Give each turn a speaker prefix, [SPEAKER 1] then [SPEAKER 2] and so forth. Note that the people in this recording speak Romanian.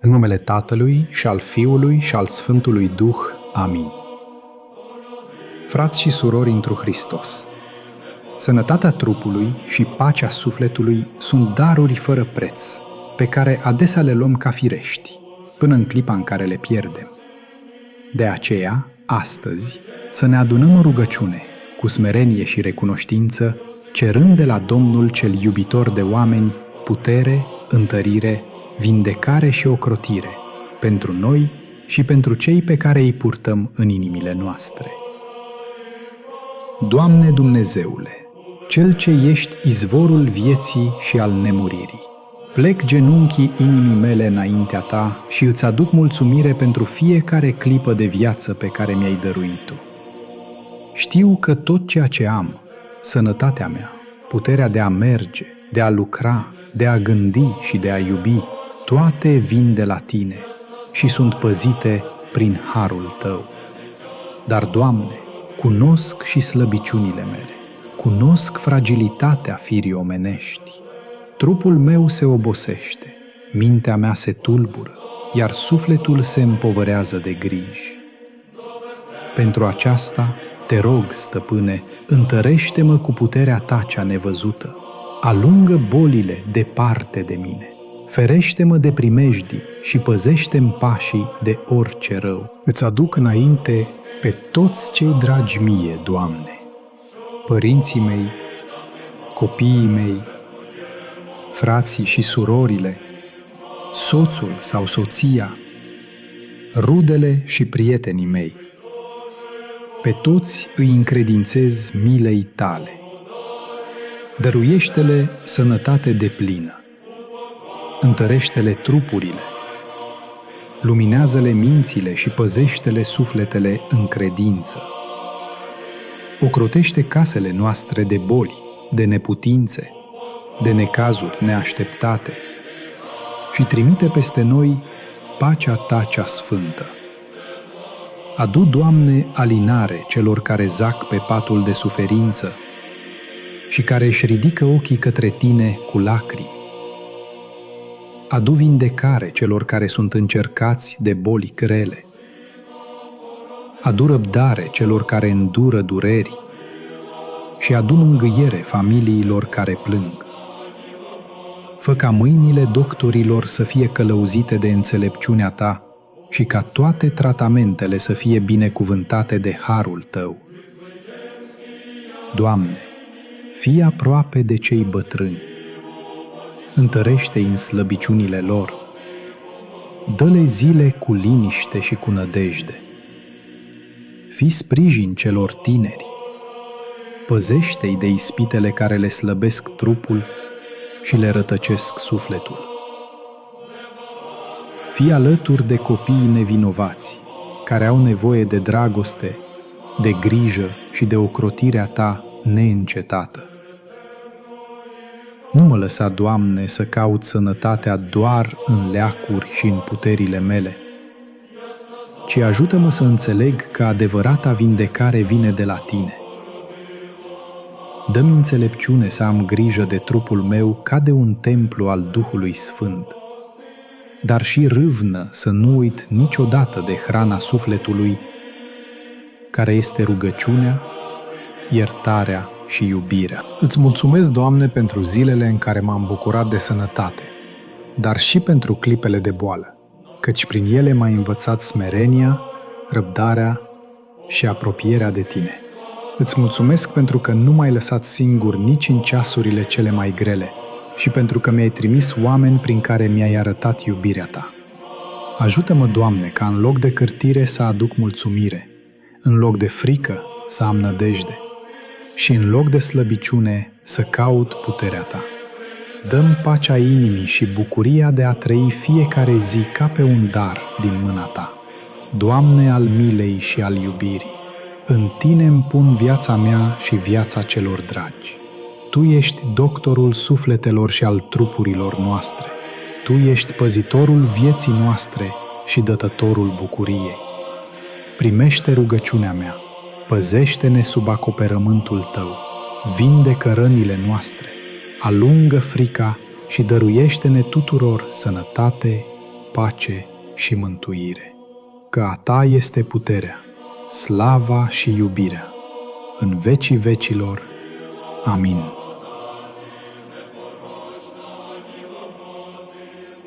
[SPEAKER 1] În numele Tatălui și al Fiului și al Sfântului Duh. Amin. Frați și surori întru Hristos, sănătatea trupului și pacea sufletului sunt daruri fără preț, pe care adesea le luăm ca firești, până în clipa în care le pierdem. De aceea, astăzi, să ne adunăm în rugăciune, cu smerenie și recunoștință, cerând de la Domnul cel iubitor de oameni putere, întărire, vindecare și ocrotire, pentru noi și pentru cei pe care îi purtăm în inimile noastre. Doamne Dumnezeule, Cel ce ești izvorul vieții și al nemuririi, plec genunchii inimii mele înaintea Ta și îți aduc mulțumire pentru fiecare clipă de viață pe care mi-ai dăruit-o. Știu că tot ceea ce am, sănătatea mea, puterea de a merge, de a lucra, de a gândi și de a iubi, toate vin de la Tine și sunt păzite prin harul Tău. Dar, Doamne, cunosc și slăbiciunile mele, cunosc fragilitatea firii omenești. Trupul meu se obosește, mintea mea se tulbură, iar sufletul se împovărează de griji. Pentru aceasta, Te rog, Stăpâne, întărește-mă cu puterea Ta cea nevăzută, alungă bolile departe de mine, ferește-mă de primejdii și păzește-mi pașii de orice rău. Îți aduc înainte pe toți cei dragi mie, Doamne, părinții mei, copiii mei, frații și surorile, soțul sau soția, rudele și prietenii mei. Pe toți îi încredințez milei Tale. Dăruiește-le sănătate deplină, întărește-le trupurile, luminează-le mințile și păzește-le sufletele în credință. Ocrotește casele noastre de boli, de neputințe, de necazuri neașteptate și trimite peste noi pacea Ta cea sfântă. Adu, Doamne, alinare celor care zac pe patul de suferință și care își ridică ochii către Tine cu lacrimi. Adu vindecare celor care sunt încercați de boli grele. Adu răbdare celor care îndură dureri și adu mângâiere familiilor care plâng. Fă ca mâinile doctorilor să fie călăuzite de înțelepciunea Ta și ca toate tratamentele să fie binecuvântate de harul Tău. Doamne, fii aproape de cei bătrâni, întărește-i în slăbiciunile lor, dă-le zile cu liniște și cu nădejde. Fii sprijin celor tineri, păzește-i de ispitele care le slăbesc trupul și le rătăcesc sufletul. Fii alături de copiii nevinovați, care au nevoie de dragoste, de grijă și de ocrotirea Ta neîncetată. Nu mă lăsa, Doamne, să caut sănătatea doar în leacuri și în puterile mele, ci ajută-mă să înțeleg că adevărata vindecare vine de la Tine. Dă-mi înțelepciune să am grijă de trupul meu ca de un templu al Duhului Sfânt, dar și râvnă să nu uit niciodată de hrana sufletului, care este rugăciunea, iertarea și iubirea. Îți mulțumesc, Doamne, pentru zilele în care m-am bucurat de sănătate, dar și pentru clipele de boală, căci prin ele m-ai învățat smerenia, răbdarea și apropierea de Tine. Îți mulțumesc pentru că nu m-ai lăsat singur nici în ceasurile cele mai grele și pentru că mi-ai trimis oameni prin care mi-ai arătat iubirea Ta. Ajută-mă, Doamne, ca în loc de cârtire să aduc mulțumire, în loc de frică să am nădejde și în loc de slăbiciune să caut puterea Ta. Dă-mi pacea inimii și bucuria de a trăi fiecare zi ca pe un dar din mâna Ta. Doamne al milei și al iubirii, în Tine îmi pun viața mea și viața celor dragi. Tu ești doctorul sufletelor și al trupurilor noastre. Tu ești păzitorul vieții noastre și dătătorul bucuriei. Primește rugăciunea mea, păzește-ne sub acoperământul Tău, vindecă rănile noastre, alungă frica și dăruiește-ne tuturor sănătate, pace și mântuire. Că a Ta este puterea, slava și iubirea, în vecii vecilor. Amin.